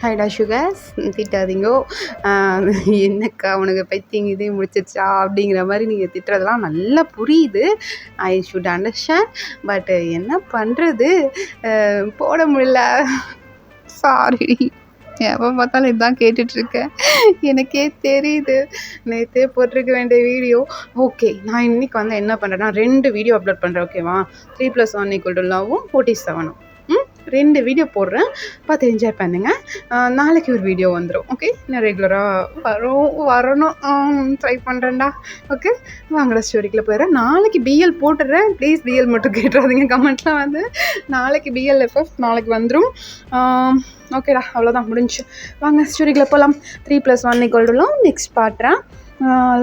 ஹைடா sugars திட்டாதீங்கோ. என்னக்கா உனக்கு பைத்தியம் இதே முடிச்சிருச்சா அப்படிங்கிற மாதிரி நீங்கள் திட்டுறதெல்லாம் நல்லா புரியுது. I should understand. பட் என்ன பண்ணுறது, போட முடியல. சாரி. எப்போ பார்த்தாலும் இதுதான் கேட்டுட்ருக்கேன். எனக்கே தெரியுது. நேற்றே போட்டிருக்க வேண்டிய வீடியோ. ஓகே, நான் இன்றைக்கி வந்து என்ன பண்ணுறேன்னா 2 வீடியோ அப்லோட் பண்ணுறேன். ஓகேவா? 3+1 = love 47. 2 வீடியோ போடுறேன், பார்த்து என்ஜாய் பண்ணுங்கள். நாளைக்கு ஒரு வீடியோ வந்துடும். ஓகே, நான் ரெகுலராக வரணும் ட்ரை பண்ணுறேன்டா. ஓகே, வாங்கடா ஸ்டோரிக்குள்ளே போயிடுறேன். நாளைக்கு பிஎல் போட்டுடுறேன். ப்ளீஸ் பிஎல் மட்டும் கேட்டுறாதீங்க கமெண்ட்லாம் வந்து. நாளைக்கு பிஎல்எஃப்எஃப் நாளைக்கு வந்துடும். ஓகேடா, அவ்வளோதான் முடிஞ்சு. வாங்க ஸ்டோரிக்குள்ளே போகலாம். 3+1 = love நெக்ஸ்ட் பாட்டுறேன்.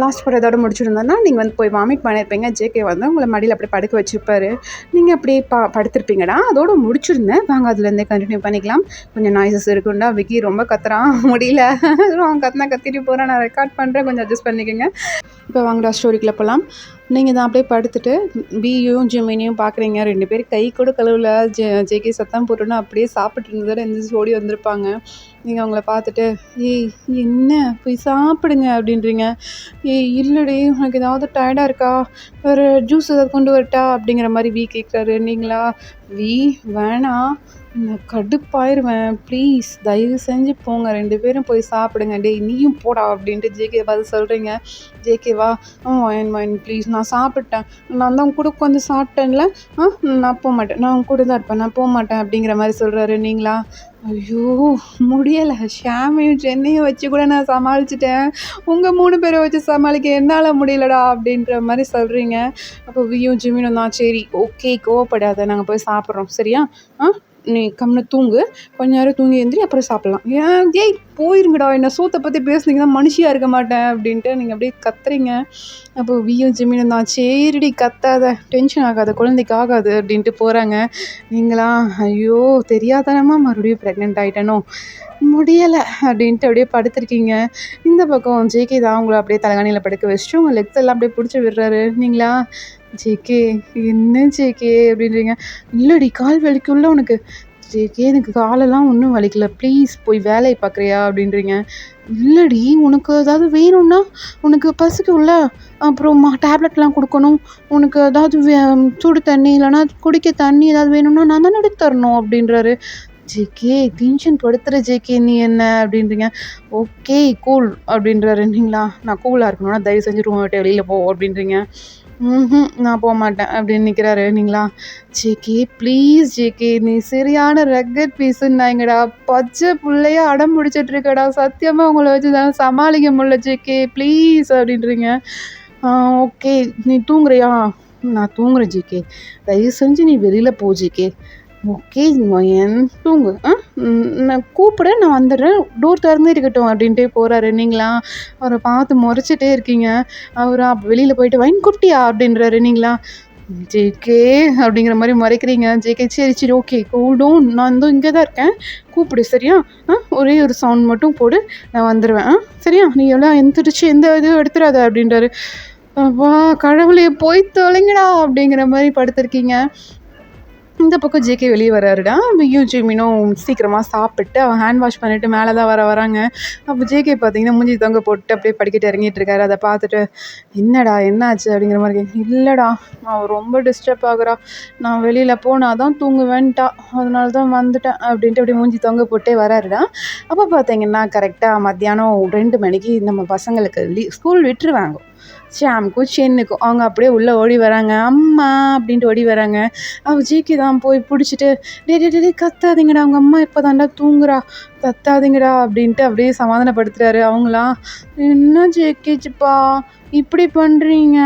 லாஸ்ட் பார்ட் ஏதோட முடிச்சுருந்தோன்னா நீங்கள் வந்து போய் வாமிட் பண்ணியிருப்பீங்க. ஜேகே வந்து உங்களை மடியில் அப்படியே படுக்க வச்சுருப்பாரு. நீங்கள் அப்படியே படுத்திருப்பீங்கடா. அதோடு முடிச்சிருந்தேன். வாங்க அதுலேருந்தே கண்டினியூ பண்ணிக்கலாம். கொஞ்சம் நாய்ஸஸ் இருக்குண்டா. விக்கி ரொம்ப கத்துறான், முடியல. அவன் கத்திட்டு போகிறேன். நான் ரெக்கார்ட் பண்ணுறேன், கொஞ்சம் அட்ஜஸ்ட் பண்ணிக்கோங்க. இப்போ வாங்கடா ஸ்டோரிக்குள்ளே போகலாம். நீங்கள் தான் அப்படியே படுத்துட்டு பியும் ஜிமினியும் பார்க்குறீங்க. 2 பேர் கை கூட கழுவில் ஜேகே சத்தம் போட்டுன்னு அப்படியே சாப்பிட்டு இருந்ததோட எந்திரிச்சு ஓடி வந்திருப்பாங்க. நீங்கள் அவங்கள பார்த்துட்டு ஏய் என்ன போய் சாப்பிடுங்க அப்படின்றீங்க. ஏய் இல்லடி, உனக்கு ஏதாவது டயர்டாக இருக்கா, வேறு ஜூஸ் ஏதாவது கொண்டு வரட்டா அப்படிங்கிற மாதிரி வி கேட்குறாரு. நீங்களா வி வேணாம், நான் கடுப்பாயிருவேன், ப்ளீஸ் தயவு செஞ்சு போங்க, 2 பேரும் போய் சாப்பிடுங்க. டேய் நீயும் போடா அப்படின்ட்டு ஜேகே பார்த்து சொல்கிறீங்க. ஜேகேவா வாயின் ப்ளீஸ், நான் சாப்பிட்டேன், நான் தான் கூட உட்காந்து சாப்பிட்டேன்ல, நான் போக மாட்டேன், நான் கூட தான் இருப்பேன், நான் போக மாட்டேன் அப்படிங்கிற மாதிரி சொல்கிறாரு. நீங்களா ஐயோ முடியலை, ஷாமையும் சென்னையும் வச்சு கூட நான் சமாளிச்சிட்டேன், உங்கள் 3 பேரை வச்சு சமாளிக்க என்னால் முடியலடா அப்படின்ற மாதிரி சொல்கிறீங்க. அப்போ வியும் ஜிமினும் தான் சரி ஓகே கோவப்படாத, நாங்கள் போய் சாப்பிட்றோம் சரியா, நீ கம்முன்னு தூங்கு, கொஞ்ச நேரம் தூங்கி எழுந்திரி, அப்புறம் சாப்பிட்லாம். ஏய் போயிருங்கடா, என்ன சோத்தை பற்றி பேசுனீங்கன்னா மனுஷியாக இருக்க மாட்டேன் அப்படின்ட்டு நீங்கள் அப்படியே கத்துறீங்க. அப்போ வியும் ஜிமினும் தான் சரிடி கத்தாத, டென்ஷன் ஆகாத, குழந்தைக்கு ஆகாது அப்படின்ட்டு போகிறாங்க. நீங்களா ஐயோ தெரியாதனமாக மறுபடியும் ப்ரெக்னென்ட் ஆகிட்டனோ, முடியலை அப்படின்ட்டு அப்படியே படுத்திருக்கீங்க. இந்த பக்கம் ஜேகே தான் உங்களை அப்படியே தலைகாணியில் படுக்க வச்சுட்டு உங்கள் லெக்ஸ் எல்லாம் அப்படியே பிடிச்சி விடுறாரு. நீங்களா ஜேகே என்ன ஜேகே அப்படின்றீங்க. இல்லடி கால் வலிக்குள்ள உனக்கு. ஜேகே எனக்கு காலெல்லாம் ஒன்றும் வலிக்கல, ப்ளீஸ் போய் வேலையை பார்க்குறியா அப்படின்றீங்க. இல்லடி உனக்கு ஏதாவது வேணும்னா, உனக்கு பசிக்கும்ல, அப்புறம் டேப்லெட்லாம் கொடுக்கணும், உனக்கு ஏதாவது சூடு தண்ணி இல்லைனா குடிக்க தண்ணி ஏதாவது வேணும்னா நான் தான் எடுத்து தரணும் அப்படின்றாரு. ஜேகே டென்ஷன் படுத்துகிற ஜேகே நீ என்ன அப்படின்றீங்க. ஓகே கூல் அப்படின்றாரு. நீங்களா நான் கூலாக இருக்கணும்னா தயவு செஞ்சு ரூமை விட்டு வெளியில் போ அப்படின்றீங்க. நான் போக மாட்டேன் அப்படின்னு நிற்கிறாரு. நீங்களா ஜேகே ப்ளீஸ் ஜேகே, நீ சரியான ரக்கட் பீஸுன்னாங்கடா, பச்சை பிள்ளையா அடம் பிடிச்சிட்ருக்கடா, சத்தியமாக உங்களை வச்சு தான் சமாளிக்க முடியல ஜேகே ப்ளீஸ் அப்படின்றீங்க. ஓகே நீ தூங்குறியா, நான் தூங்குறேன் ஜேகே, தயவு செஞ்சு நீ வெளியில் போ ஜேகே. ஓகே தூங்கு, நான் கூப்பிட நான் வந்துடுறேன், டோர் திறந்தே இருக்கட்டும் அப்படின்ட்டே போகிறாரு. நீங்களா அவரை பார்த்து முறைச்சிட்டே இருக்கீங்க. அவரா வெளியில் போயிட்டு வைன் குட்டியா அப்படின்றாரு. நீங்களா ஜேகே அப்படிங்கிற மாதிரி மறைக்கிறீங்க. ஜேகே சரி ஓகே கூல் டவுன், நான் இங்கே தான் இருக்கேன், கூப்பிடு சரியா, ஒரே ஒரு சவுண்ட் மட்டும் போடு, நான் வந்துடுவேன் சரியா, நீ எல்லாம் எந்திரிச்சு எந்த இதுவும் எடுத்துடாத அப்படின்றாரு. வா கடவுளே போய் தொலைங்கடா அப்படிங்கிற மாதிரி படுத்திருக்கீங்க. இந்த பக்கம் ஜேகே வெளியே வராருடா. வியும் ஜிமினும் சீக்கிரமாக சாப்பிட்டு அவன் ஹேண்ட் வாஷ் பண்ணிவிட்டு மேலே தான் வராங்க. அப்போ ஜேகே பார்த்தீங்கன்னா மூஞ்சி தொங்க போட்டு அப்படியே படிக்கிட்டு இறங்கிட்டு இருக்காரு. அதை பார்த்துட்டு என்னடா என்னாச்சு அப்படிங்கிற மாதிரி இல்லைடா அவன் ரொம்ப டிஸ்டர்ப் ஆகுறா, நான் வெளியில் போனால் தான் தூங்குவேன்ட்டா, அதனால தான் வந்துட்டேன் அப்படின்ட்டு அப்படியே மூஞ்சி தொங்க போட்டே வராருடா. அப்போ பார்த்தீங்கன்னா கரெக்டாக மத்தியானம் 2 மணிக்கு நம்ம பசங்களுக்கு ஸ்கூல் விட்டுருவாங்க. ஷாமுக்கும் சென்னுக்கும் அவங்க அப்படியே உள்ளே ஓடி வராங்க. அம்மா அப்படின்ட்டு ஓடி வராங்க. அவள் ஜேகே தான் போய் பிடிச்சிட்டு டே கத்தாதீங்கடா, அவங்க அம்மா இப்போ தாண்டா தூங்குறா, கத்தாதீங்கடா அப்படின்ட்டு அப்படியே சமாதானப்படுத்துகிறாரு. அவங்களாம் என்ன ஜேகேச்சுப்பா இப்படி பண்ணுறீங்க,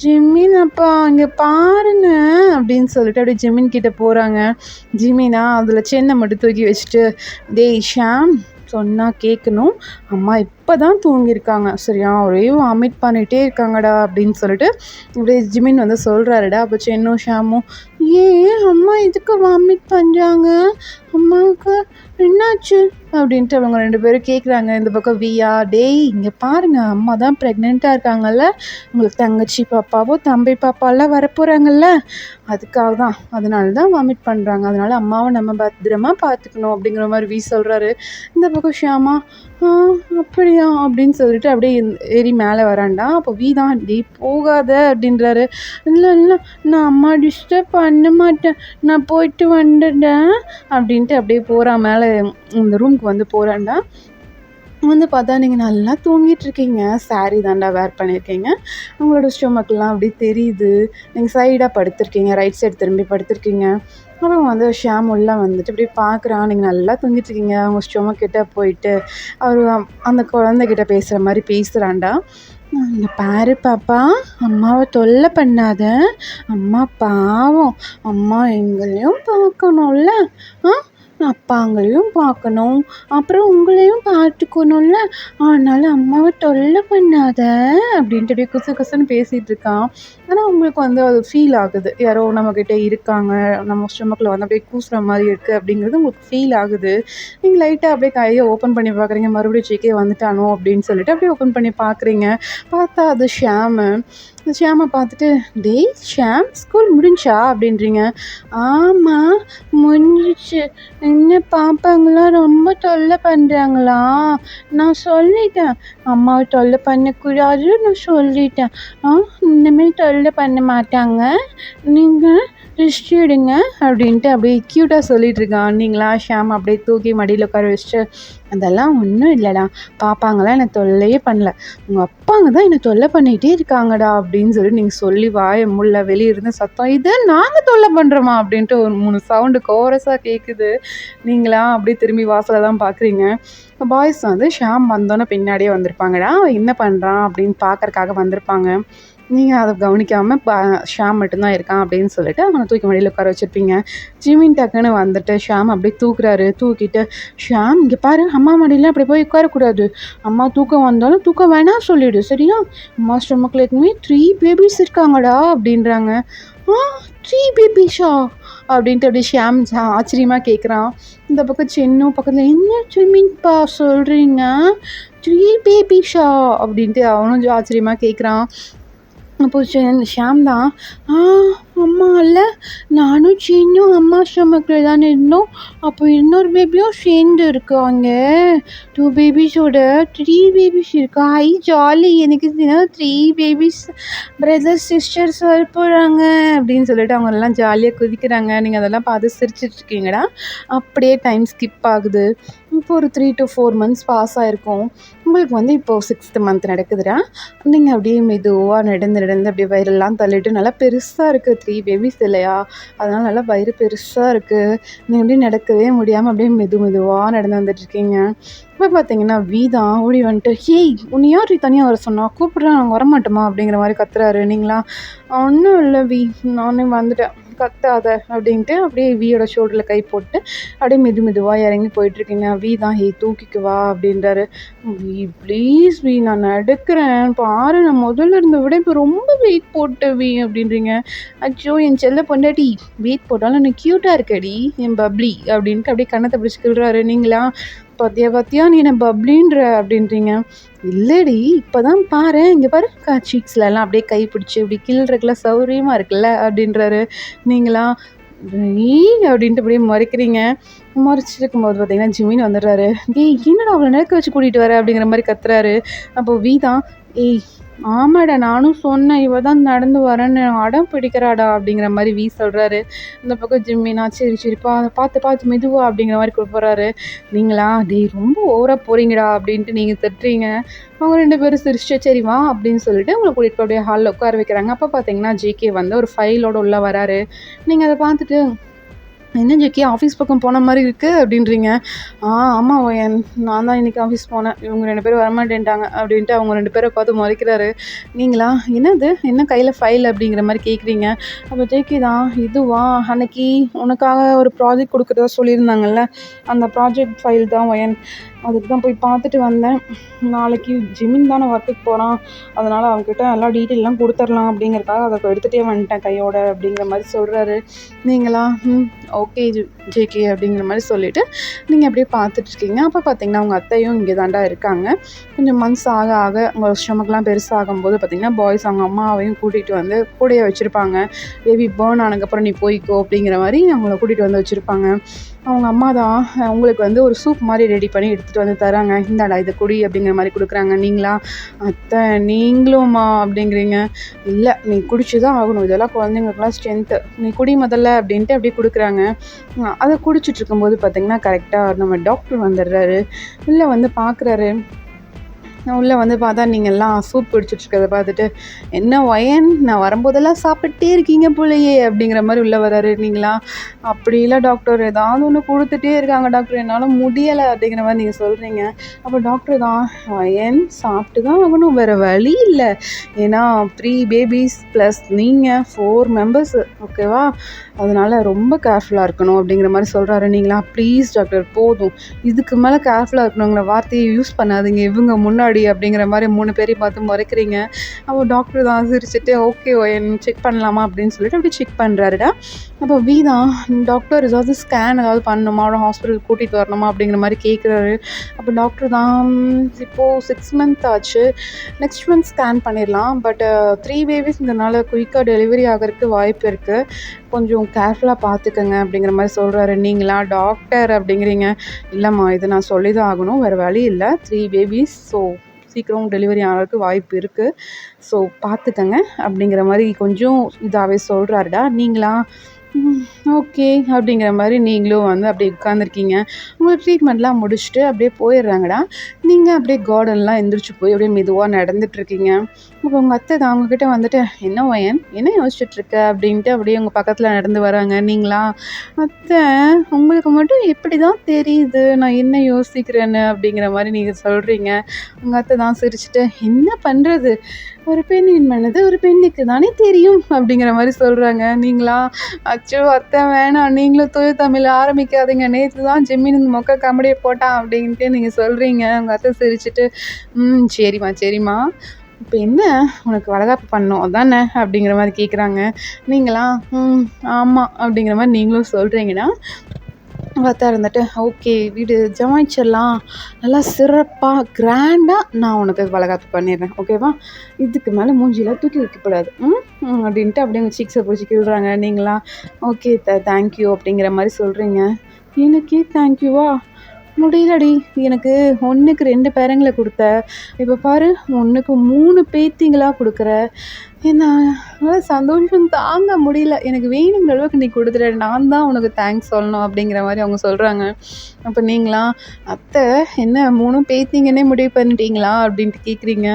ஜிமின் அப்பா இங்கே பாருங்க அப்படின்னு சொல்லிட்டு அப்படியே ஜிமின் கிட்டே போகிறாங்க. ஜிமினா அதில் சென்னை மட்டும் தூக்கி வச்சுட்டு டேய் ஷாம் சொன்னால் கேட்கணும், அம்மா இப்போ தான் தூங்கியிருக்காங்க சரியா, ஒரே வாமிட் பண்ணிகிட்டே இருக்காங்கடா அப்படின்னு சொல்லிட்டு இப்படியே ஜிமின் வந்து சொல்கிறாருடா. அப்போ சென்னும் ஷாமும் ஏன் அம்மா இதுக்கு வாமிட் பண்ணுறாங்க, அம்மாவுக்கு என்னாச்சு அப்படின்ட்டு அவங்க 2 பேரும் கேட்குறாங்க. இந்த பக்கம் வியா, டேய் இங்கே பாருங்க, அம்மா தான் ப்ரெக்னெண்ட்டாக இருக்காங்கல்ல, உங்களுக்கு தங்கச்சி பாப்பாவோ தம்பி பாப்பாலாம் வரப்போகிறாங்கல்ல, அதுக்காக தான், அதனால தான் வாமிட் பண்ணுறாங்க, அதனால அம்மாவை நம்ம பத்திரமா பார்த்துக்கணும் அப்படிங்கிற மாதிரி சொல்கிறாரு. இந்த பக்கம் ஷியாமா, ஆ அப்படியா அப்படின்னு சொல்லிட்டு அப்படியே ஏறி மேலே வரான்டா. அப்போ தான், டேய் போகாத அப்படின்றாரு. இல்லை இல்லை, நான் அம்மா டிஸ்டர்ப் பண்ண மாட்டேன், நான் போயிட்டு வந்துட்டேன் அப்படின்ட்டு அப்படியே போகிறான் மேலே, இந்த ரூமுக்கு வந்து போகிறான்டா. வந்து பார்த்தா நீங்கள் நல்லா தூங்கிட்டுருக்கீங்க, சாரீ தாண்டா வேர் பண்ணியிருக்கீங்க, உங்களோட ஸ்டொமக்லாம் அப்படி தெரியுது, நீங்கள் சைடாக படுத்திருக்கீங்க, ரைட் சைடு திரும்பி படுத்திருக்கீங்க. அப்புறம் வந்து ஷியாம் உள்ள வந்துட்டு இப்படி பார்க்குறான், நீங்கள் நல்லா தூங்கிட்டுருக்கீங்க. அவங்க ஸ்டொமக் கிட்ட போயிட்டு அவர் அந்த குழந்தைகிட்ட பேசுகிற மாதிரி பேசுகிறான்டா. இங்கே பாரு பாப்பா, அம்மாவை தொல்லை பண்ணாத, அம்மா பாவம், அம்மா எங்களையும் பார்க்கணும்ல, அப்பாங்களையும் பார்க்கணும், அப்புறம் உங்களையும் பார்த்துக்கணும்ல, அதனால அம்மாவை தொல்லை பண்ணாத அப்படின்ட்டு அப்படியே குசு குசுன்னு பேசிகிட்டு இருக்கான். ஆனால் உங்களுக்கு வந்து அது ஃபீல் ஆகுது, யாரோ நம்மக்கிட்ட இருக்காங்க, நம்ம ஸ்டொமக்கில் வந்து அப்படியே கூசுகிற மாதிரி இருக்குது அப்படிங்கிறது உங்களுக்கு ஃபீல் ஆகுது. நீங்கள் லைட்டாக அப்படியே கையை ஓப்பன் பண்ணி பார்க்குறீங்க, மறுபடியும் ஜேகே வந்துட்டானோ அப்படின்னு சொல்லிட்டு அப்படியே ஓப்பன் பண்ணி பார்க்குறீங்க. பார்த்தா அது ஷியாமை பார்த்துட்டு, டேய் ஷியாம், ஸ்கூல் முடிஞ்சா அப்படின்றீங்க. ஆமாம் முடிஞ்சிச்சு, என்ன பாப்பாங்களாம் ரொம்ப தொல்லை பண்ணுறாங்களா, நான் சொல்லிட்டேன் அம்மாவை தொல்லை பண்ணக்கூடாது, நான் சொல்லிட்டேன், இனிமேல் தொல்லை பண்ண மாட்டாங்க, நீங்கள் ரெஸ்ட் எடுங்க அப்படின்ட்டு அப்படியே க்யூட்டாக சொல்லிகிட்ருக்கான். நீங்களா ஷியாம் அப்படியே தூக்கி மடியில் உட்கார வச்சுட்டு, அதெல்லாம் ஒன்றும் இல்லைடா, பாப்பாங்களாம் என்னை தொல்லையே பண்ணல, உங்கள் அப்பாங்க தான் என்னை தொல்லை பண்ணிகிட்டே இருக்காங்கடா அப்படின்னு சொல்லி நீங்கள் சொல்லி வாய முள்ள வெளியே இருந்து சத்தம், இதை நாங்கள் தொல்லை பண்ணுறோமா அப்படின்ட்டு ஒரு 3 சவுண்டு கோரஸாக கேட்குது. நீங்களா அப்படியே திரும்பி வாசலை தான் பார்க்குறீங்க. பாய்ஸ் வந்து ஷியாம் வந்தோன்னே பின்னாடியே வந்திருப்பாங்கடா, அவன் என்ன பண்ணுறான் அப்படின்னு பார்க்கறக்காக வந்திருப்பாங்க. நீங்கள் அதை கவனிக்காமல் ஷியாம் மட்டும்தான் இருக்கான் அப்படின்னு சொல்லிட்டு அவனை தூக்கி மடியில் உட்கார வச்சுருப்பீங்க. ஜிமின் டக்குன்னு வந்துட்டு ஷியாம் அப்படியே தூக்குறாரு. தூக்கிட்டு, ஷியாம் இங்கே பாரு, அம்மா மடியில் அப்படி போய் உட்காரக்கூடாது, அம்மா தூக்கம் வந்தாலும் தூக்கம் வேணாம் சொல்லிவிடு சரியா, அம்மா ஸ்டொமக்கில் ஏற்கனவே 3 பேபிஸ் இருக்காங்கடா அப்படின்றாங்க. 3 பேபிஸா அப்படின்ட்டு அப்படியே ஷியாம் ஆச்சரியமாக கேட்குறான். இந்த பக்கம் சென்னு பக்கத்தில், என்ன ஜிமின்ப்பா சொல்கிறீங்க, 3 பேபிஸா அப்படின்ட்டு அவனும் ஆச்சரியமாக கேட்குறான். அப்போது ஷியாம் தான், அம்மா இல்லை, நானும் சீனும் அம்மா ஸ்டொமக்கில் தானே இருந்தோம், அப்போ இன்னொரு பேபியும் சேர்ந்து இருக்கு, அங்கே 2 பேபிஸோட 3 பேபிஸ் இருக்கா, ஜாலி, எனக்கு 3 பேபிஸ் பிரதர்ஸ் சிஸ்டர்ஸ் வர போகிறாங்க அப்படின்னு சொல்லிட்டு அவங்க எல்லாம் ஜாலியாக குதிக்கிறாங்க. நீங்கள் அதெல்லாம் பார்த்து சிரிச்சிட்ருக்கீங்கடா. அப்படியே டைம் ஸ்கிப் ஆகுது. இப்போ ஒரு 3 to 4 months பாஸ் ஆகிருக்கும். உங்களுக்கு வந்து இப்போது 6th month நடக்குதுடா. நீங்கள் அப்படியே மெதுவாக நடந்து அப்படியே வயிறெல்லாம் தள்ளிட்டு, நல்லா பெருசாக இருக்குது, 3 பேபிஸ் இல்லையா, அதனால் நல்லா வயிறு பெருசாக இருக்குது. நீங்கள் அப்படியே நடக்கவே முடியாமல் அப்படியே மெதுவாக நடந்து வந்துட்டுருக்கீங்க. இப்போ பார்த்தீங்கன்னா தான் ஓடி வந்துட்டு, ஹேய் உன்னை யார் தனியாக வர சொன்னா, கூப்பிட்றேன் நாங்கள் வரமாட்டோமா அப்படிங்கிற மாதிரி கத்துறாரு. நீங்களா, ஒன்றும் இல்லை நானே வந்துட்டேன், கத்தாத அப்படின்ட்டு அப்படியே வியோட ஷோல்டரில் கை போட்டு அப்படியே மெதுவாக இறங்கி போயிட்டுருக்கீங்க. தான், ஹே தூக்கிக்கு வா அப்படின்றாரு. ப்ளீஸ் நான் நடக்கிறேன் பாரு, நான் முதல்ல இருந்த விட இப்போ ரொம்ப வெயிட் போட்டு அப்படின்றீங்க. அச்சோ என் செல்ல பொண்டாட்டி, வெயிட் போட்டாலும் எனக்கு க்யூட்டாக இருக்கடி என் பப்ளி அப்படின்ட்டு அப்படியே கண்ணத்தை பிடிச்சி கிள்றாரு. நீங்களா, பார்த்தியா நீ என்ன பப்ளின்ற அப்படின்றீங்க. இல்லடி இப்போ தான் பாரு, இங்கே பாரு சீக்ஸ்லலாம் அப்படியே கை பிடிச்சி இப்படி கிள்றதுக்குலாம் சௌரியமாக இருக்குல்ல அப்படின்றாரு. நீங்களா, அப்படின்ட்டு அப்படியே முறைக்கிறீங்க. முறைச்சிட்டு இருக்கும்போது பார்த்தீங்கன்னா ஜிமின் வந்துடுறாரு. டேய் என்னடா அவளை நடக்க வச்சு கூட்டிகிட்டு வர அப்படிங்கிற மாதிரி கத்துறாரு. அப்போது தான், ஏய் ஆமாடா நானும் சொன்னேன், இவ தான் நடந்து வரேன்னு அடம் பிடிக்கிறாடா அப்படிங்கிற மாதிரி சொல்கிறாரு. இந்த பக்கம் ஜிம்மினா, சரி பார்த்து மெதுவா அப்படிங்கிற மாதிரி போகிறாரு. நீங்களா, டேய் ரொம்ப ஓவராக போகிறீங்கடா அப்படின்ட்டு நீங்கள் திட்டுறீங்க. அவங்க 2 பேரும் சிரிச்சு சரி வா அப்படின்னு சொல்லிட்டு உங்களை கூட்டிகிட்டு போய் அப்படியே ஹாலில் உட்கார வைக்கிறாங்க. அப்போ பார்த்தீங்கன்னா ஜேகே வந்து ஒரு ஃபைலோடு உள்ளே வராரு. நீங்கள் அதை பார்த்துட்டு, என்ன ஜெக்கி ஆஃபீஸ் பக்கம் போன மாதிரி இருக்குது அப்படின்றீங்க. ஆமாம் நான் தான் இன்றைக்கி ஆஃபீஸ் போனேன், இவங்க 2 பேரும் வரமாட்டேன்ட்டாங்க அப்படின்ட்டு அவங்க 2 பேரை பார்த்து முறைக்கிறாரு. நீங்களா, என்னது என்ன கையில் ஃபைல் அப்படிங்கிற மாதிரி கேட்குறீங்க. அப்போ ஜெக்கி தான், இதுவா அன்னைக்கு உனக்காக ஒரு ப்ராஜெக்ட் கொடுக்குறதா சொல்லியிருந்தாங்கல்ல, அந்த ப்ராஜெக்ட் ஃபைல் தான் அதுக்கு தான் போய் பார்த்துட்டு வந்தேன். நாளைக்கு ஜிமின் தானே ஒர்க்குக்கு போகிறான், அதனால் அவங்ககிட்ட எல்லா டீட்டெயிலெலாம் கொடுத்துர்லாம் அப்படிங்கிறதுக்காக அதை எடுத்துகிட்டே வந்துட்டேன் கையோட அப்படிங்கிற மாதிரி சொல்கிறாரு. நீங்களா, ஓகே ஜேகே அப்படிங்கிற மாதிரி சொல்லிவிட்டு நீங்கள் அப்படியே பார்த்துட்ருக்கீங்க. அப்போ பார்த்தீங்கன்னா உங்கள் அத்தையும் இங்கே தாண்டா இருக்காங்க. கொஞ்சம் மந்த்ஸ் ஆக ஆக உங்கள் ஸ்டொமக்லாம் பெருசாகும்போது பார்த்தீங்கன்னா பாய்ஸ் அவங்க அம்மாவையும் கூட்டிகிட்டு வந்து கூடயே வச்சுருப்பாங்க. பேபி பேர்ன் ஆனதுக்கப்புறம் நீ போய்க்கோ அப்படிங்கிற மாதிரி அவங்கள கூட்டிகிட்டு வந்து வச்சுருப்பாங்க. அவங்க அம்மா தான் உங்களுக்கு வந்து ஒரு சூப் மாதிரி ரெடி பண்ணி எடுத்துகிட்டு வந்து தராங்க. இந்தாடா இதை குடி அப்படிங்கிற மாதிரி கொடுக்குறாங்க. நீங்களா அத்தை நீங்களும்மா அப்படிங்கிறீங்க. இல்லை நீ குடிச்சு தான் ஆகணும், இதெல்லாம் குழந்தைங்களுக்குலாம் ஸ்ட்ரென்த்து, நீ குடி முதல்ல அப்படின்ட்டு அப்படியே கொடுக்குறாங்க. அதை குடிச்சிட்டு இருக்கும்போது பார்த்தீங்கன்னா கரெக்டாக நம்ம டாக்டர் வந்துடுறாரு. உள்ளே வந்து பார்க்குறாரு. உள்ளே வந்து பார்த்தா நீங்கள்லாம் சூப் குடிச்சிட்ருக்கதை பார்த்துட்டு, என்ன ஒயன் நான் வரும்போதெல்லாம் சாப்பிட்டே இருக்கீங்க போலயே அப்படிங்கிற மாதிரி உள்ளே வராரு. நீங்களா அப்படி இல்லை டாக்டர், ஏதாவது ஒன்று கொடுத்துட்டே இருக்காங்க டாக்டர், என்னால் முடியலை அப்படிங்கிற மாதிரி நீங்கள் சொல்கிறீங்க. அப்போ டாக்டர் தான், ஒயன் சாப்பிட்டு தான் ஆகணும், வேறு வழி இல்லை, ஏன்னா 3 பேபிஸ் ப்ளஸ் நீங்கள் 4 மெம்பர்ஸு, ஓகேவா, அதனால் ரொம்ப கேர்ஃபுல்லாக இருக்கணும் அப்படிங்கிற மாதிரி சொல்கிறாரு. நீங்களா ப்ளீஸ் டாக்டர் போதும், இதுக்கு மேலே கேர்ஃபுல்லாக இருக்கணுங்கிற வார்த்தையை யூஸ் பண்ணாதீங்க இவங்க முன்னாடி அப்படிங்கிற மாதிரி 3 பேரையும் பார்த்து முறைக்கிறீங்க. அப்போ டாக்டர் தான் சிரிச்சுட்டு ஓகே செக் பண்ணலாமா அப்படின்னு சொல்லிட்டு அப்படி செக் பண்ணுறாருடா. அப்போ தான் டாக்டர் ஏதாவது ஸ்கேன் ஏதாவது பண்ணணுமா, அவனை ஹாஸ்பிட்டலுக்கு கூட்டிகிட்டு வரணுமா அப்படிங்கிற மாதிரி கேட்குறாரு. அப்போ டாக்டர் தான் இப்போது 6 மந்த் ஆச்சு, நெக்ஸ்ட் மந்த் ஸ்கேன் பண்ணிடலாம், பட் 3 பேபிஸ்ங்கிறதுனால குயிக்காக டெலிவரி ஆகிறதுக்கு வாய்ப்பு இருக்குது, கொஞ்சம் கேர்ஃபுல்லாக பார்த்துக்கங்க அப்படிங்கிற மாதிரி சொல்கிறாரு. நீங்களா டாக்டர் அப்படிங்கிறீங்க. இல்லைம்மா இது நான் சொல்லி தான் ஆகணும், வேறு வழி இல்லை, 3 பேபிஸ், ஸோ சீக்கிரம் டெலிவரி ஆகிறதுக்கு வாய்ப்பு இருக்குது, ஸோ பார்த்துக்கங்க அப்படிங்கிற மாதிரி கொஞ்சம் இதாகவே சொல்கிறாருடா. நீங்களா ஓகே அப்படிங்கிற மாதிரி நீங்களும் வந்து அப்படியே உட்காந்துருக்கீங்க. உங்களுக்கு ட்ரீட்மெண்ட்லாம் முடிச்சுட்டு அப்படியே போயிடுறாங்கடா. நீங்கள் அப்படியே கார்டன்லாம் எந்திரிச்சு போய் அப்படியே மெதுவாக நடந்துட்டுருக்கீங்க. இப்போ உங்கள் அத்தை தான் அவங்கக்கிட்ட வந்துட்டு, என்ன ஒயன் என்ன யோசிச்சுட்ருக்க அப்படின்ட்டு அப்படியே உங்கள் பக்கத்தில் நடந்து வராங்க. நீங்களா அத்தை உங்களுக்கு மட்டும் எப்படி தான் தெரியுது நான் என்ன யோசிக்கிறேன்னு அப்படிங்கிற மாதிரி நீங்கள் சொல்கிறீங்க. உங்கள் அத்தை தான் சிரிச்சுட்டு, என்ன பண்ணுறது, ஒரு பெண்ணின் மனது ஒரு பெண்ணுக்கு தானே தெரியும் அப்படிங்கிற மாதிரி சொல்கிறாங்க. நீங்களா அச்சோ அத்தை வேணாம், நீங்களும் தூய தமிழ் ஆரம்பிக்காதீங்க, நேற்று தான் ஜெமின் மொக்க காமெடியை போட்டான் அப்படின்ட்டு நீங்கள் சொல்கிறீங்க. உங்கள் அத்தை சிரிச்சுட்டு, சரிம்மா சரிம்மா, இப்போ என்ன உனக்கு வளகாப்பு பண்ணணும் அதானே அப்படிங்கிற மாதிரி கேட்குறாங்க. நீங்களா ஆமாம் அப்படிங்கிற மாதிரி நீங்களும் சொல்கிறீங்கன்னா பார்த்தா இருந்துட்டு, ஓகே வீடு ஜமாய்ச்சிடலாம், நல்லா சிறப்பாக கிராண்டாக நான் உனக்கு வளகாப்பு பண்ணிடுறேன், ஓகேவா, இதுக்கு மேலே மூஞ்சியில் தூக்கி வைக்கக்கூடாது அப்படின்ட்டு அப்படியே உங்கள் சீக்ஸை பிடிச்சி கிள்றாங்க. நீங்களா ஓகே தேங்க்யூ அப்படிங்கிற மாதிரி சொல்கிறீங்க. எனக்கே தேங்க்யூவா, முடியலடி, எனக்கு 1க்கு 2 பேரங்களை கொடுத்த, இப்போ பாரு 1க்கு 3 பேத்திங்களா கொடுக்குற, என்னால் சந்தோஷம் தாங்க முடியல, எனக்கு வேணுங்கிற அளவுக்கு நீ கொடுத்துட்ட, நான் தான் உனக்கு தேங்க்ஸ் சொல்லணும் அப்படிங்கிற மாதிரி அவங்க சொல்கிறாங்க. அப்போ நீங்களா அத்தை என்ன 3 பேத்திங்கன்னே முடிவு பண்ணிட்டீங்களா அப்படின்ட்டு கேட்குறீங்க.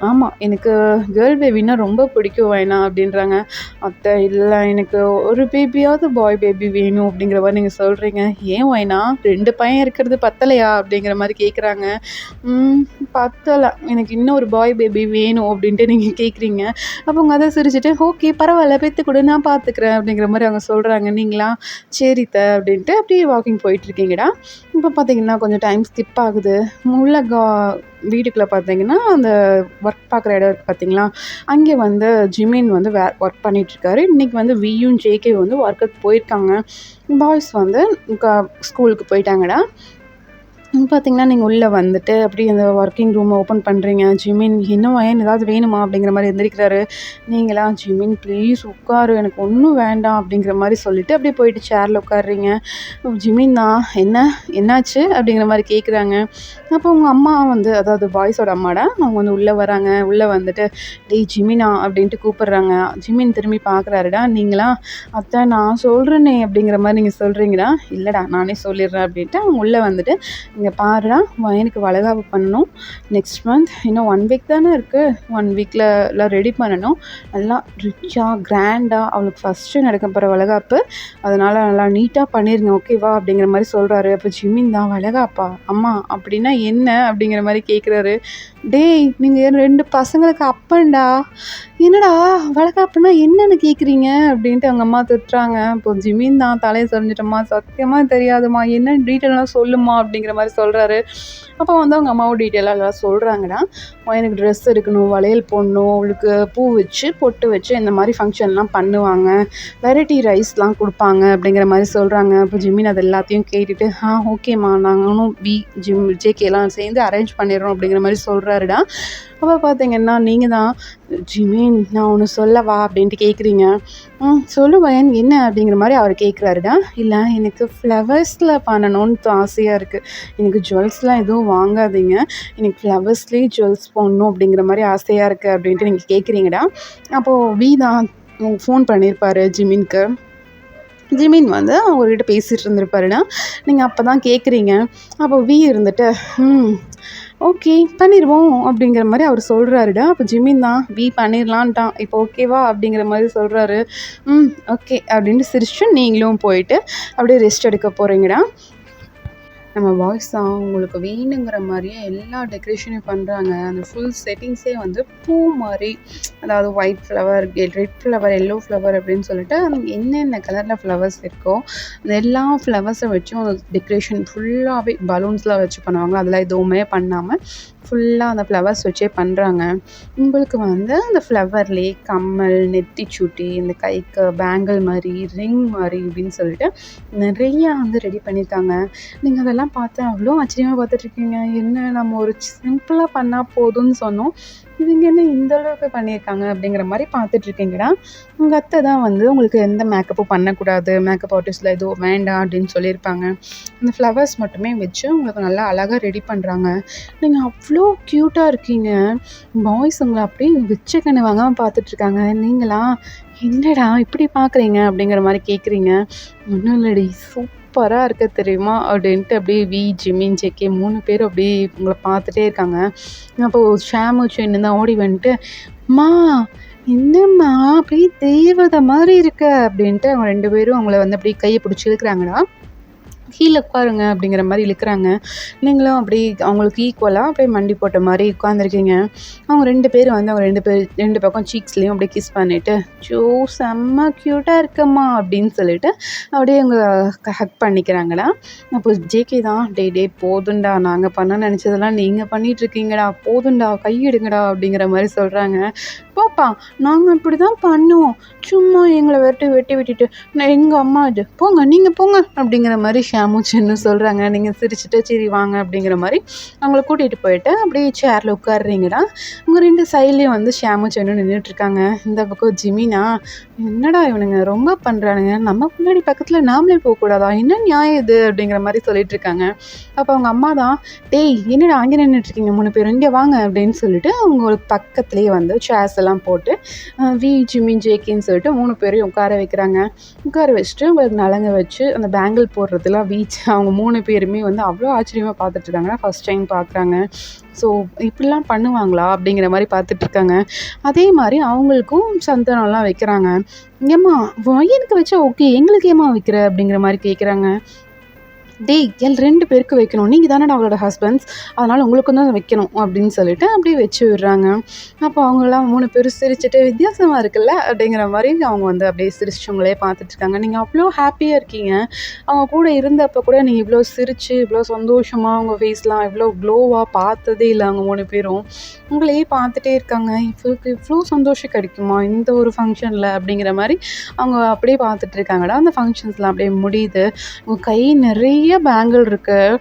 ஆமாம் எனக்கு கேர்ள் பேபின்னா ரொம்ப பிடிக்கும் வேணா அப்படின்றாங்க. அத்தை இல்லை எனக்கு ஒரு பேபியாவது பாய் பேபி வேணும் அப்படிங்கிற மாதிரி நீங்கள் சொல்கிறீங்க. ஏன் வேணா 2 பையன் இருக்கிறது பத்தலையா அப்படிங்கிற மாதிரி கேட்குறாங்க. பத்தலை, எனக்கு இன்னும் ஒரு பாய் பேபி வேணும் அப்படின்ட்டு நீங்கள் கேட்குறீங்க. அப்போ அவங்க அதை சிரிச்சுட்டு ஓகே பரவாயில்ல பெற்று கொடு நான் பார்த்துக்கிறேன் அப்படிங்கிற மாதிரி அவங்க சொல்கிறாங்க. நீங்களா சரித்த அப்படின்ட்டு அப்படியே வாக்கிங் போயிட்டுருக்கீங்கடா. இப்போ பார்த்தீங்கன்னா கொஞ்சம் டைம் ஸ்கிப் ஆகுது. உள்ள வீட்டுக்குள்ளே பார்த்தீங்கன்னா அந்த ஒர்க் பார்க்குற இடம் இருக்குது பார்த்தீங்களா, அங்கே வந்து ஜிமின் வந்து ஒர்க் பண்ணிகிட்ருக்காரு. இன்றைக்கி வந்து வியும் ஜேகே வந்து ஒர்க்குக்கு போயிருக்காங்க. பாய்ஸ் வந்து ஸ்கூலுக்கு போயிட்டாங்கடா. பார்த்தீங்கன்னா நீங்கள் உள்ளே வந்துட்டு அப்படியே அந்த ஒர்க்கிங் ரூமை ஓப்பன் பண்ணுறீங்க. ஜிமின் என்ன வயன் ஏதாவது வேணுமா அப்படிங்கிற மாதிரி எந்திரிக்கிறாரு. நீங்களா ஜிமின் ப்ளீஸ் உட்காரு, எனக்கு ஒன்றும் வேண்டாம் அப்படிங்கிற மாதிரி சொல்லிவிட்டு அப்படியே போயிட்டு சேரில் உட்காடுறீங்க. ஜிமின் தான் என்னாச்சு அப்படிங்கிற மாதிரி கேட்குறாங்க. அப்போ உங்கள் அம்மா வந்து அதாவது பாய்ஸோட அம்மாடா அவங்க வந்து உள்ளே வராங்க. உள்ளே வந்துட்டு டேய் ஜிமினா அப்படின்ட்டு கூப்பிட்றாங்க. ஜிமின் திரும்பி பார்க்குறாருடா. நீங்களா அத்தை நான் சொல்கிறேனே அப்படிங்கிற மாதிரி நீங்கள் சொல்கிறீங்கடா. இல்லைடா நானே சொல்லிடுறேன் அப்படின்ட்டு அவங்க உள்ளே வந்துட்டு, இங்கே பாருடா எனக்கு வளகாப்பு பண்ணணும், நெக்ஸ்ட் மந்த் இன்னும் 1 வீக் தானே இருக்குது, 1 வீக்கில் எல்லாம் ரெடி பண்ணணும், நல்லா ரிச்சாக கிராண்டாக அவளுக்கு ஃபஸ்ட்டு நடக்க போகிற வளகாப்பு, அதனால் நல்லா நீட்டாக பண்ணிடுங்க ஓகேவா அப்படிங்கிற மாதிரி சொல்கிறாரு. அப்போ ஜிமின் தான் வளகாப்பா அம்மா அப்படின்னா என்ன அப்படிங்கிற மாதிரி கேட்குறாரு. டேய் நீங்கள் 2 பசங்களுக்கு அப்பன்டா, என்னடா வளகாப்புனா என்னன்னு கேட்குறீங்க அப்படின்ட்டு அவங்க அம்மா திட்டுறாங்க. இப்போ ஜிமின் தான் தலையை சொரிஞ்சிட்டம்மா, சத்தியமாக தெரியாதுமா, என்ன டீட்டெயிலாக சொல்லுமா அப்படிங்கிற மாதிரி மாதிரி சொல்கிறாரு. அப்போ வந்து அவங்க அம்மாவும் டீட்டெயிலாக எல்லாம் சொல்கிறாங்கடா. எனக்கு ட்ரெஸ் எடுக்கணும், வளையல் போடணும், அவளுக்கு பூ வச்சு பொட்டு வச்சு இந்த மாதிரி ஃபங்க்ஷன்லாம் பண்ணுவாங்க, வெரைட்டி ரைஸ்லாம் கொடுப்பாங்க அப்படிங்கிற மாதிரி சொல்கிறாங்க. அப்போ ஜிமின் அது எல்லாத்தையும் கேட்டுட்டு ஓகேம்மா நாங்களும் ஜேகேலாம் சேர்ந்து அரேஞ்ச் பண்ணிடுறோம் அப்படிங்கிற மாதிரி சொல்கிறாருடா. அப்போ பார்த்தீங்கன்னா நீங்கள் தான் ஜிமின் நான் ஒன்று சொல்லவா அப்படின்ட்டு கேட்குறீங்க. சொல்லுவேன் என்ன அப்படிங்கிற மாதிரி அவர் கேட்குறாருடா. இல்லை எனக்கு ஃப்ளவர்ஸில் பண்ணணும்னு ஆசையாக இருக்குது, எனக்கு ஜுவல்ஸ்லாம் எதுவும் வாங்காதீங்க, எனக்கு ஃப்ளவர்ஸ்லேயே ஜுவல்ஸ் போடணும் அப்படிங்கிற மாதிரி ஆசையாக இருக்குது அப்படின்ட்டு நீங்கள் கேட்குறீங்கடா. அப்போது வி தான் ஃபோன் பண்ணியிருப்பார் ஜிமின்க்கு. ஜிமின் வந்து அவர்கிட்ட பேசிகிட்டு இருந்திருப்பாருடா. நீங்கள் அப்போ தான் கேட்குறீங்க. அப்போ வி இருந்துட்டு ஓகே பண்ணிடுவோம் அப்படிங்கிற மாதிரி அவர் சொல்கிறாருடா. அப்போ ஜிமின் தான் வி பண்ணிடலான்ட்டான், இப்போ ஓகேவா அப்படிங்கிற மாதிரி சொல்கிறாரு. ஓகே அப்படின்ட்டு சிரிச்சு நீங்களும் போயிட்டு அப்படியே ரெஸ்ட் எடுக்க போகிறீங்கடா. நம்ம பாய்ஸ் தான் உங்களுக்கு வேணுங்கிற மாதிரியே எல்லா டெக்கரேஷனையும் பண்ணுறாங்க. அந்த ஃபுல் செட்டிங்ஸே வந்து பூ மாதிரி, அதாவது white flower, red flower, yellow flower அப்படின்னு சொல்லிட்டு என்னென்ன கலரில் ஃப்ளவர்ஸ் இருக்கோ அந்த எல்லா ஃப்ளவர்ஸை வச்சும் டெக்கரேஷன் ஃபுல்லாகவே பலூன்ஸ்லாம் வச்சு பண்ணுவாங்க. அதெல்லாம் எதுவுமே பண்ணாமல் ஃபுல்லாக அந்த ஃப்ளவர்ஸ் வச்சே பண்ணுறாங்க. உங்களுக்கு வந்து அந்த ஃப்ளவர்லேயே கம்மல், நெத்திச்சுட்டி, இந்த கைக்கு பேங்கிள் மாதிரி, ரிங் மாதிரி இப்படின்னு சொல்லிட்டு நிறையா வந்து ரெடி பண்ணியிருக்காங்க. நீங்கள் அதெல்லாம் பார்த்து அவ்வளோ ஆச்சரியமாக பார்த்துட்ருக்கீங்க. என்ன நம்ம ஒரு சிம்பிளாக பண்ணால் போதும்னு சொன்னோம், இவங்க என்ன இந்த அளவுக்கு பண்ணியிருக்காங்க அப்படிங்கிற மாதிரி பார்த்துட்ருக்கீங்கடா. உங்கள் அத்தை தான் வந்து உங்களுக்கு எந்த மேக்கப்பும் பண்ணக்கூடாது, மேக்கப் ஆர்டிஸ்ட்டில் எதுவும் வேண்டாம் அப்படின்னு சொல்லியிருப்பாங்க. அந்த ஃப்ளவர்ஸ் மட்டுமே வச்சு உங்களுக்கு நல்லா அழகாக ரெடி பண்ணுறாங்க. நீங்கள் அவ்வளோ க்யூட்டாக இருக்கீங்க. பாய்ஸ் உங்களை அப்படியே வச்ச கண்ணு வாங்காமல் பார்த்துட்ருக்காங்க. நீங்களா என்னடா இப்படி பார்க்குறீங்க அப்படிங்கிற மாதிரி கேட்குறீங்க. ஒன்றும் இல்லடி, சூப்பராக இருக்க தெரியுமா அப்படின்ட்டு அப்படியே வி, ஜிமின், ஜேகே 3 பேரும் அப்படியே உங்களை பார்த்துட்டே இருக்காங்க. அப்போது ஷாமு சென்னு தான் ஓடி வந்துட்டு அம்மா என்னம்மா அப்படியே தேவதை மாதிரி இருக்க அப்படின்ட்டு அவங்க 2 பேரும் அவங்கள வந்து அப்படியே கையை பிடிச்சி இழுக்கிறாங்கடா. கீழே உட்காருங்க அப்படிங்கிற மாதிரி இழுக்கிறாங்க. நீங்களும் அப்படி அவங்களுக்கு ஈக்குவலாக அப்படியே மண்டி போட்ட மாதிரி உட்காந்துருக்கீங்க. அவங்க 2 பேரும் வந்து அவங்க 2 பக்கம் சீக்ஸ்லேயும் அப்படியே கிஸ் பண்ணிவிட்டு செம்ம க்யூட்டாக இருக்கம்மா அப்படின்னு சொல்லிட்டு அப்படியே அவங்க ஹக் பண்ணிக்கிறாங்கடா. அப்போ ஜேகே தான் டே போதுண்டா, நாங்கள் பண்ண நினச்சதெல்லாம் நீங்கள் பண்ணிகிட்ருக்கீங்கடா, போதுண்டா கையெடுங்கடா அப்படிங்கிற மாதிரி சொல்கிறாங்க. போப்பா நாங்கள் இப்படி தான் பண்ணுவோம், சும்மா எங்களை வெட்டி விட்டுட்டு எங்கள் அம்மா இது போங்க நீங்கள் போங்க அப்படிங்கிற மாதிரி ஷாமு சென்னு சொல்கிறாங்க. நீங்கள் சிரிச்சுட்டு சரி வாங்க அப்படிங்கிற மாதிரி அவங்கள கூட்டிகிட்டு போயிட்டு அப்படியே சேரில் உட்காடுறீங்கடா. உங்கள் 2 சைட்லேயும் வந்து ஷாமு சென்னு நின்றுட்டுருக்காங்க. இந்த பக்கம் ஜிமினா என்னடா இவனுங்க ரொம்ப பண்ணுறானுங்க, நம்ம முன்னாடி பக்கத்தில் நாமளே போகக்கூடாதா, என்ன நியாயம் இது அப்படிங்கிற மாதிரி சொல்லிட்டுருக்காங்க. அப்போ அவங்க அம்மா தான் டேய் என்னடா அங்கே நின்றுட்டுருக்கீங்க 3 பேரும், இங்கே வாங்க அப்படின்னு சொல்லிட்டு அவங்களுக்கு பக்கத்துலேயே வந்து சேர்ஸ் எல்லாம் போட்டு வி, ஜிமின், ஜேகேன்னு சொல்லிட்டு 3 பேரையும் உட்கார வைக்கிறாங்க. உட்கார வச்சுட்டு உங்களுக்கு நலங்க வச்சு அந்த பேங்கிள் போடுறதுலாம் அவங்க 3 பேருமே வந்து அவ்வளோ ஆச்சரியமாக பார்த்துட்ருக்காங்கன்னா ஃபஸ்ட் டைம் பார்க்குறாங்க. ஸோ இப்படிலாம் பண்ணுவாங்களா அப்படிங்கிற மாதிரி பார்த்துட்ருக்காங்க. அதே மாதிரி அவங்களுக்கும் சந்தனம்லாம் வைக்கிறாங்க. ஏம்மா பையனுக்கு வச்சா ஓகே, எங்களுக்கு ஏம்மா வைக்கிற அப்படிங்கிற மாதிரி கேட்குறாங்க. டேய் 2 பேருக்கு வைக்கணும், நீங்கள் தானடா அவளோட ஹஸ்பண்ட்ஸ், அதனால் உங்களுக்கும் தான் வைக்கணும் அப்படின்னு சொல்லிட்டு அப்படியே வச்சு விடுறாங்க. அப்போ அவங்களாம் 3 பேரும் சிரிச்சுட்டு வித்தியாசமாக இருக்குல்ல அப்படிங்கிற மாதிரி அவங்க வந்து அப்படியே சிரிச்சவங்களே பார்த்துட்ருக்காங்க. நீங்கள் அவ்வளோ ஹாப்பியாக இருக்கீங்க. அவங்க கூட இருந்தப்போ கூட நீங்கள் இவ்வளோ சிரித்து இவ்வளோ சந்தோஷமாக அவங்க ஃபேஸ்லாம் இவ்வளோ க்ளோவாக பார்த்ததே இல்லை. அவங்க 3 பேரும் உங்களையே பார்த்துட்டே இருக்காங்க. இவ்வளோ சந்தோஷம் கிடைக்குமா இந்த ஒரு ஃபங்க்ஷனில் அப்படிங்கிற மாதிரி அவங்க அப்படியே பார்த்துட்ருக்காங்கடா. அந்த ஃபங்க்ஷன்ஸ்லாம் அப்படியே முடியுது. உங்கள் கை நிறைய பேங்கிள் இருக்குது,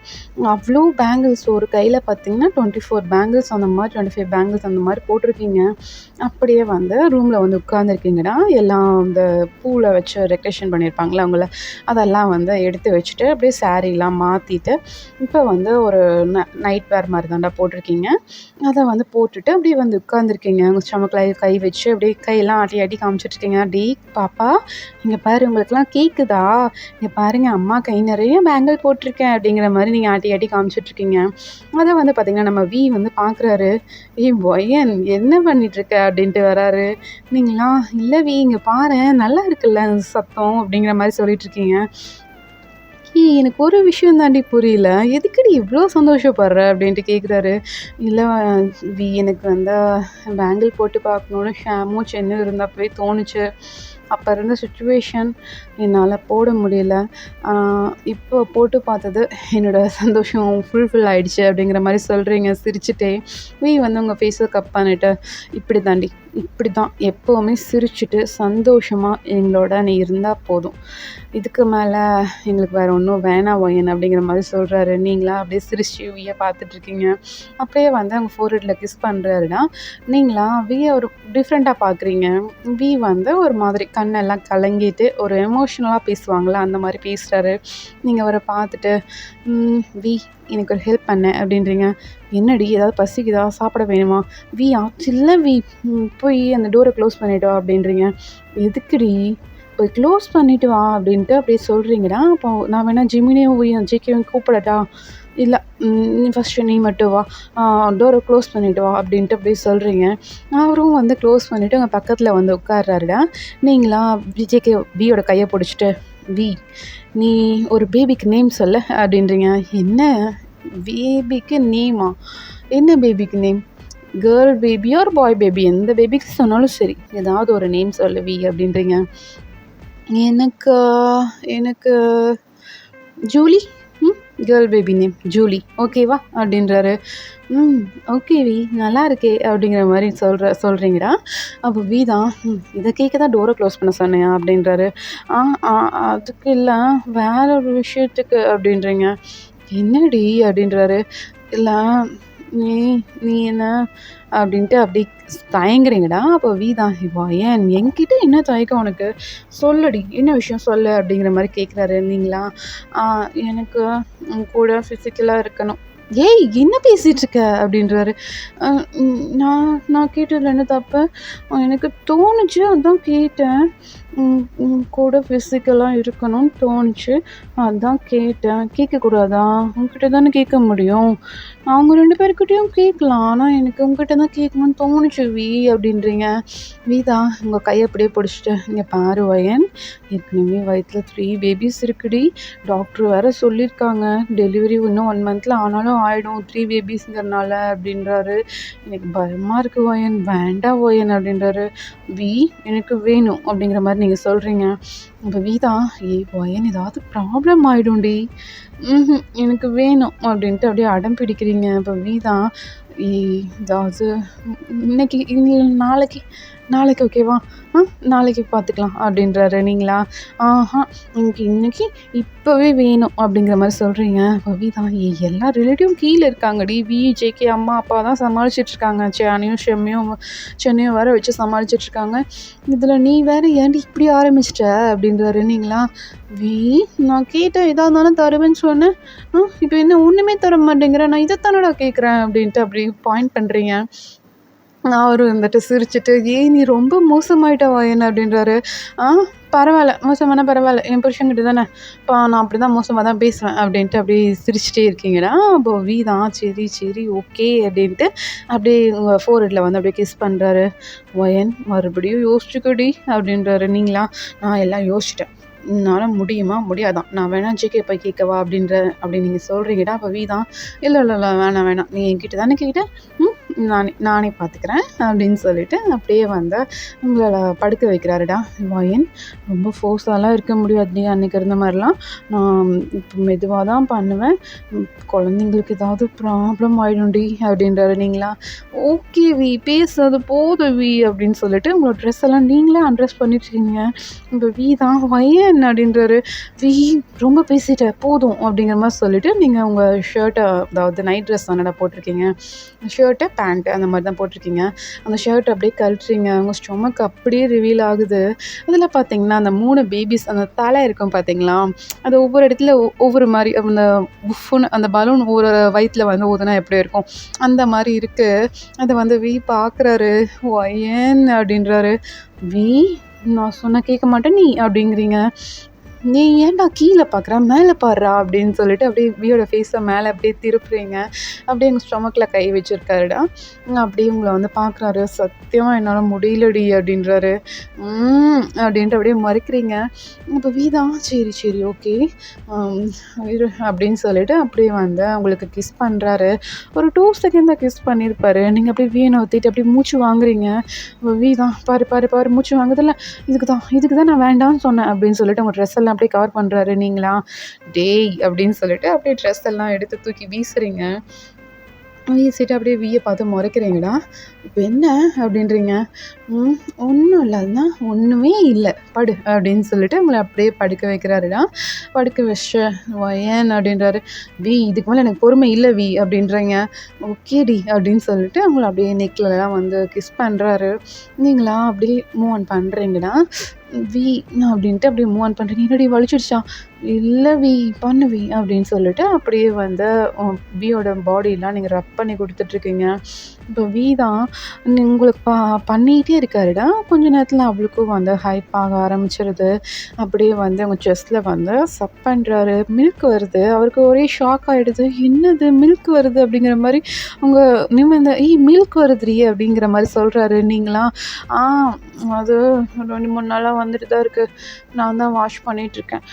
அவ்வளோ பேங்கிள்ஸ். ஒரு கையில் பார்த்தீங்கன்னா 24 பேங்கிள்ஸ் அந்த மாதிரி 25 பேங்கிள்ஸ் அந்த மாதிரி போட்டிருக்கீங்க. அப்படியே வந்து ரூமில் வந்து உட்காந்துருக்கீங்கடா. எல்லாம் இந்த பூவில் வச்சு டெக்கரேஷன் பண்ணியிருப்பாங்களே அவங்கள அதெல்லாம் வந்து எடுத்து வச்சுட்டு அப்படியே சாரீலாம் மாற்றிட்டு இப்போ வந்து ஒரு நைட் வேர் மாதிரி தாண்டா போட்டிருக்கீங்க. அதை வந்து போட்டுட்டு அப்படியே வந்து உட்காந்துருக்கீங்க. உங்கள் ஸ்டமக்கில் கை வச்சு அப்படியே கையெல்லாம் ஆட்டி காமிச்சிட்ருக்கீங்க. டேய் பாப்பா இங்கே பாரு, உங்களுக்குலாம் கேட்குதா, இங்கே பாருங்கள் அம்மா கை நிறைய பேங்கிள் போட்டிருக்கேன் அப்படிங்கிற மாதிரி நீங்கள் ஆட்டி காமிச்சிட்ருக்கீங்க. அதை வந்து பார்த்திங்கன்னா நம்ம வி வந்து பார்க்குறாரு. பொய்யன் என்ன பண்ணிகிட்ருக்க அப்படின்ட்டு வராரு. நீங்களாம் இல்லை வி இங்கே பாரு நல்லா இருக்குல்ல சத்தம் அப்படிங்கிற மாதிரி சொல்லிகிட்ருக்கீங்க. எனக்கு ஒரு விஷயம் தாண்டி புரியல, எதுக்குடி இவ்வளோ சந்தோஷப்படுற அப்படின்ட்டு கேட்குறாரு. இல்லை வி எனக்கு வந்து பேங்கிள் போட்டு பார்க்கணுன்னு ஷாமும் சென்னும் இருந்தப்பவே தோணுச்சு, அப்போ இருந்த சுச்சுவேஷன் என்னால் போட முடியல. இப்போ போட்டு பார்த்தது என்னோடய சந்தோஷம் ஃபுல்ஃபில் ஆயிடுச்சு அப்படிங்கிற மாதிரி சொல்கிறீங்க சிரிச்சுட்டே. வந்து உங்கள் ஃபேஸை கப் பண்ணிட்டு, இப்படி தாண்டி, இப்படி தான் எப்போவுமே சிரிச்சுட்டு சந்தோஷமாக எங்களோட நீ இருந்தால் போதும், இதுக்கு மேலே எங்களுக்கு வேறு ஒன்றும் வேணாம் ஒயன் அப்படிங்கிற மாதிரி சொல்கிறாரு. நீங்களா அப்படியே சிரிச்சு வியை பார்த்துட்ருக்கீங்க. அப்படியே வந்து அவங்க ஃபோர்ஹெட்டில் கிஸ் பண்ணுறாருடா. நீங்களா வியை ஒரு டிஃப்ரெண்ட்டாக பார்க்குறீங்க. வந்து ஒரு மாதிரி கண்ணெல்லாம் கலங்கிட்டு ஒரு எமோஷ்னலாக பேசுவாங்களா அந்த மாதிரி பேசுகிறாரு. நீங்கள் அவரை பார்த்துட்டு எனக்கு ஒரு ஹெல்ப் பண்ண அப்படின்றீங்க. என்னடி ஏதாவது பசிக்குதா, சாப்பிட வேணுமா? இல்லை போய் அந்த டோரை க்ளோஸ் பண்ணிவிட்டு வா அப்படின்றீங்க. எதுக்குடி? போய் க்ளோஸ் பண்ணிவிட்டு வா அப்படின்ட்டு அப்படியே சொல்கிறீங்கடா. அப்போ நான் வேணால் ஜிமினியும் ஜேகேவும் கூப்பிடட்டா? இல்லை, ஃபஸ்ட்டு நீ மட்டும் வா, டோரை க்ளோஸ் பண்ணிவிட்டு வா அப்படின்ட்டு அப்படியே சொல்கிறீங்க. அவரும் வந்து க்ளோஸ் பண்ணிவிட்டு அங்கே பக்கத்தில் வந்து உட்கார்றாருடா. நீங்களா ஜேகே வியோட கையை பிடிச்சிட்டு, நீ ஒரு பேபிக்கு நேம் சொல்ல அப்படின்றீங்க. என்ன பேபிக்கு நேமா? என்ன பேபிக்கு name? Girl baby or boy baby, எந்த பேபிக்கு சொன்னாலும் சரி, ஏதாவது ஒரு நேம் சொல்லு அப்படின்றீங்க. எனக்கு Julie, girl baby name Julie, ஓகேவா அப்படின்றாரு. ஓகே நல்லா இருக்கே அப்படிங்கிற மாதிரி சொல்கிறீங்கடா. அப்போ தான் இதை கேட்க தான் டோரை க்ளோஸ் பண்ண சொன்னையா அப்படின்றாரு. அதுக்கு இல்லை, வேற ஒரு விஷயத்துக்கு அப்படின்றீங்க. என்னடி அப்படின்றாரு. இல்லை, நீ என்ன அப்படின்ட்டு அப்படி தயங்குறீங்கடா. அப்போ தான் ஏன் என்கிட்ட என்ன தயக்கம் உனக்கு, சொல்லடி என்ன விஷயம் சொல்லு அப்படிங்கிற மாதிரி கேட்குறாரு. நீங்களா எனக்கு கூட ஃபிசிக்கலாக இருக்கணும். ஏய் என்ன பேசிகிட்ருக்க அப்படின்றாரு. நான் கேட்டதில் என்ன தப்பு? எனக்கு தோணுச்சு, அதான் கேட்டேன். கூட ஃபிசிக்கலாக இருக்கணும்னு தோணுச்சு, அதான் கேட்டேன். கேட்கக்கூடாதா? உங்ககிட்ட தானே கேட்க முடியும். அவங்க 2 பேர்கிட்டையும் கேட்கலாம், ஆனால் எனக்கு உங்ககிட்ட தான் கேட்கணும்னு தோணுச்சு அப்படின்றீங்க. தான் உங்கள் கையை அப்படியே பிடிச்சிட்டு, இங்கே பாரு வயன், ஏற்கனவே வயிற்றில் 3 பேபிஸ் இருக்குடி. டாக்டர் வேறு சொல்லியிருக்காங்க, டெலிவரி இன்னும் 1 மந்தில் ஆனாலும் ஆகிடும் 3 பேபிஸ்ங்கிறனால அப்படின்றாரு. எனக்கு பயமாக இருக்குது வயன், வேண்டாம் வயன் அப்படின்றாரு. எனக்கு வேணும் அப்படிங்கிற மாதிரி நீங்கள் சொல்கிறீங்க. இப்போ தான் வயன் ஏதாவது ப்ராப்ளம் ஆகிடும்டி, எனக்கு வேணும் அப்படின்ட்டு அப்படியே அடம் பிடிக்கிறீங்க. இப்போ தான் ஏதாவது இன்னைக்கு இல்லை நாளைக்கு ஓகேவா, நாளைக்கு பார்த்துக்கலாம் அப்படின்றாரு. நீங்களா எனக்கு இன்னைக்கு இப்போவே வேணும் அப்படிங்கிற மாதிரி சொல்கிறீங்க. இப்போ தான் எல்லா ரிலேட்டிவும் கீழே இருக்காங்கடி. ஜேகே அம்மா அப்பா தான் சமாளிச்சிட்ருக்காங்க, சென்னையும் வேறு வச்சு சமாளிச்சிட்ருக்காங்க. இதில் நீ வேறு ஏன்டி இப்படி ஆரம்பிச்சிட்ட அப்படின்றாரு. நீங்களா நான் கேட்டேன், எதாக இருந்தாலும் தருவேன்னு சொன்னேன், இப்போ என்ன ஒன்றுமே தர மாட்டேங்கிறேன், நான் இதைத்தானடா கேட்குறேன் அப்படின்ட்டு அப்படி பாயிண்ட் பண்ணுறீங்க. அவரும் வந்துட்டு சிரிச்சுட்டு, நீ ரொம்ப மோசமாயிட்ட வயன் அப்படின்றாரு. பரவாயில்ல, மோசமான பரவாயில்ல, என் புருஷன்கிட்ட தானே இப்போ நான் அப்படி தான் மோசமாக தான் பேசுவேன் அப்படின்ட்டு அப்படியே சிரிச்சிட்டே இருக்கீங்கடா. அப்போ தான் சரி ஓகே அப்படின்ட்டு அப்படியே உங்கள் ஃபோர்ஹெட்டில் வந்து அப்படியே கிஸ் பண்ணுறாரு. வயன் மறுபடியும் யோசிச்சுக்கடி அப்படின்றாரு. நீங்களா நான் எல்லாம் யோசிச்சிட்டேன், என்னால் முடியுமா முடியாதான், நான் வேணால் ஜேகே போய் கேட்கவா அப்படி நீங்கள் சொல்கிறீங்கடா. அப்போ தான் இல்லை வேணாம், நீ என்கிட்ட தானே கேட்டேன், நானே பார்த்துக்கிறேன் அப்படின்னு சொல்லிட்டு அப்படியே வந்து உங்களை படுக்க வைக்கிறாருடா. வயன் ரொம்ப ஃபோர்ஸாலாம் இருக்க முடியாது, அன்றைக்கி இருந்த மாதிரிலாம் நான் இப்போ மெதுவாக தான் பண்ணுவேன், குழந்தைங்களுக்கு ஏதாவது ப்ராப்ளம் ஆகிடும்டி அப்படின்றாரு. நீங்களா ஓகே பேசுறது போதும் அப்படின்னு சொல்லிட்டு உங்களோட ட்ரெஸ் எல்லாம் நீங்களே அன்ட்ரெஸ் பண்ணிட்டுருக்கீங்க. இப்போ தான் வயன் அப்படின்றாரு. ரொம்ப பேசிட்ட போதும் அப்படிங்கிற மாதிரி சொல்லிவிட்டு நீங்கள் உங்கள் ஷர்ட்டை, அதாவது நைட் ட்ரெஸ் தானடா போட்டிருக்கீங்க, ஷர்ட்டு பேண்ட்டு அந்த மாதிரி தான் போட்டிருக்கீங்க, அந்த ஷர்ட் அப்படியே கழட்டுறீங்க. உங்கள் ஸ்டொமக் அப்படியே ரிவீல் ஆகுது. அதில் பார்த்தீங்கன்னா அந்த 3 பேபிஸ் அந்த தலை இருக்கும் பார்த்தீங்களா, அது ஒவ்வொரு இடத்துல ஒவ்வொரு மாதிரி அந்த புஃப்னு அந்த பலூன் ஒரு வயிற்றில் வந்து ஊதுனா எப்படி இருக்கும் அந்த மாதிரி இருக்குது. அதை வந்து பார்க்குறாரு. ஏன் அப்படின்றாரு. நான் சொன்ன கேட்க மாட்டேன் நீ அப்படிங்கிறீங்க. "நீ ஏன்டா கீழ பார்க்குற? மேல பார்றா" அப்படின்னு சொல்லிட்டு அப்படியே வியோட ஃபேஸ மேல அப்படியே திருப்புறீங்க. அப்படியே எங்க ஸ்டொமக்ல கை வச்சிருக்காருடா. அப்படியே உங்கள வந்து பார்க்குறாரு. "சத்தியமா என்னால முடியலடி" அப்படின்றாரு. அப்படின்ட்டு அப்படியே மறைக்கிறீங்க. அப்ப வீதா, "சரி, சரி, ஓகே. அம் இரு" அப்படின்னு சொல்லிட்டு அப்படியே வந்து உங்களுக்கு கிஸ் பண்றாரு. ஒரு 2 செகண்ட் தான் கிஸ் பண்ணியிருப்பாரு. நீங்க அப்படியே வீ நவுத்திட்டு அப்படியே மூச்சு வாங்குறீங்க. வீதா, "பாரு, பாரு, பாரு மூச்சு வாங்குதுல்ல. இதுக்கு தான் நான் வேண்டான்னு சொன்னேன்" அப்படின்னு சொல்லிட்டு உங்க ட்ரெஸ் எல்லாம் அப்படியே கவர் பண்றாரு. நீங்களா, "டேய்" அப்படின்னு சொல்லிட்டு அப்படியே ட்ரெஸ் எல்லாம் எடுத்து தூக்கி வீசுறீங்க. வீசிட்டு அப்படியே வீய பார்த்து முறைக்கிறீங்கடா. "இப்ப என்ன?" அப்படின்றீங்க. ம் "ஒண்ணும் இல்ல அதுதான் ஒண்ணுமே இல்ல. படு" அப்படின்னு சொல்லிட்டு உங்கள அப்படியே படுக்க வைக்கிறாருடா. படுக்க வச்சுட்டு "ஏன்?" அப்படின்றாரு. இதுக்கு மேல எனக்கு பொறுமை இல்ல அப்படின்றீங்க. "ஓகேடி" அப்படின்னு சொல்லிட்டு உங்கள அப்படியே நெக்லலாம் வந்து கிஸ் பண்றாரு. நீங்களா அப்படியே மூவ் ஆன் பண்றீங்கடா. வி அப்படின்ட்டு அப்படியே மூவ் ஆன் பண்றீங்க. "என்னடி வலிச்சிடுச்சா?" "இல்ல பண்ணு அப்படின்னு சொல்லிட்டு அப்படியே வந்து வியோட பாடிலாம் நீங்க ரப் பண்ணி குடுத்துட்ருக்கீங்க. இப்போ தான் உங்களுக்கு பண்ணிகிட்டே இருக்காருடா. கொஞ்ச நேரத்தில அவளுக்கும் வந்து ஹைப் ஆக ஆரம்பிச்சுருது. அப்படியே வந்து உங்க செஸ்ட்ல வந்து சப் பண்றாரு. மில்க் வருது. அவருக்கு ஒரே ஷாக் ஆயிடுது. "என்னது மில்க் வருது?" அப்படிங்கிற மாரி உங்க நிமிர்ந்து, மில்க் வருதுடி" அப்படிங்கிற மாரி சொல்றாரு. நீங்களா, "ஆ அது 2, 3 நாளா வந்துட்டு தான் இருக்கு. நான் தான் வாஷ் பண்ணிட்டுருக்கேன்"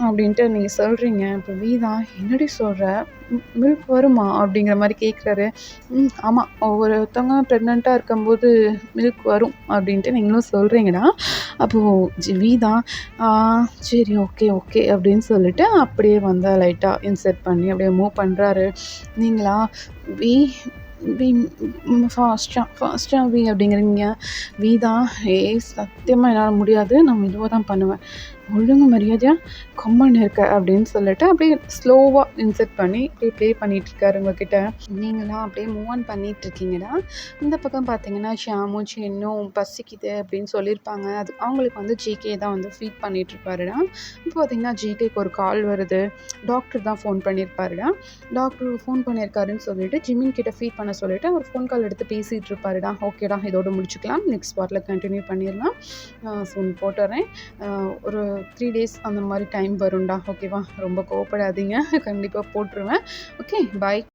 அப்படின்ட்டு நீங்க சொல்றீங்க. இப்போ தான், "என்னடி சொல்ற? மில்க் வருமா?" அப்படிங்கிற மாரி கேட்குறாரு. ஆமா. ஒவ்வொருத்தவங்க ப்ரெக்னென்ட்டா இருக்கும்போது மில்க் வரும்" அப்படின்ட்டு நீங்களும் சொல்றீங்கடா. அப்போ தான், "ஆ சரி, ஓகே, ஓகே" அப்படின்னு சொல்லிட்டு அப்படியே வந்து லைட்டா இன்சர்ட் பண்ணி அப்படியே மூவ் பண்றாரு. நீங்களா, "வி வி ஃபாஸ்ட்டா ஃபாஸ்ட்டா அப்படிங்கிறீங்க. தான், சத்தியமா என்னால முடியாது. நான் மெதுவா தான் பண்ணுவேன். ஒழுங்கு மரியாதையா கம்முனு இருக்க" அப்படின்னு சொல்லிட்டு அப்படியே ஸ்லோவா இன்சர்ட் பண்ணி அப்படியே ப்ளே பண்ணிட்டுருக்காரு உங்ககிட்ட. நீங்கலாம் அப்படியே மூவ் ஆன் பண்ணிட்டுருக்கீங்கடா. இந்த பக்கம் பார்த்தீங்கன்னா, ஷியாமும் சின்னும் பசிக்குது அப்படின்னு சொல்லியிருப்பாங்க. அது அவங்களுக்கு வந்து ஜிகே தான் வந்து ஃபீட் பண்ணிட்டுருப்பாருடா. இப்போ பார்த்தீங்கன்னா, ஜிகேக்கு ஒரு கால் வருது. டாக்டர் தான் ஃபோன் பண்ணியிருப்பாருடா. டாக்டர் ஃபோன் பண்ணியிருக்காருன்னு சொல்லிட்டு ஜிமின் கிட்ட ஃபீட் பண்ண சொல்லிட்டு அவர் ஃபோன் கால் எடுத்து பேசிட்டு இருப்பாருடா. ஓகேடா, இதோட முடிச்சுக்கலாம். நெக்ஸ்ட் பார்ட்ல கன்டினியூ பண்ணிடலாம். போட்டுறேன். ஒரு 3 டேஸ் அந்த மாரி டைம் வரும்டா. ஓகேவா? ரொம்ப கோவப்படாதீங்க. கண்டிப்பா போட்டுருவேன். ஓகே, பாய்.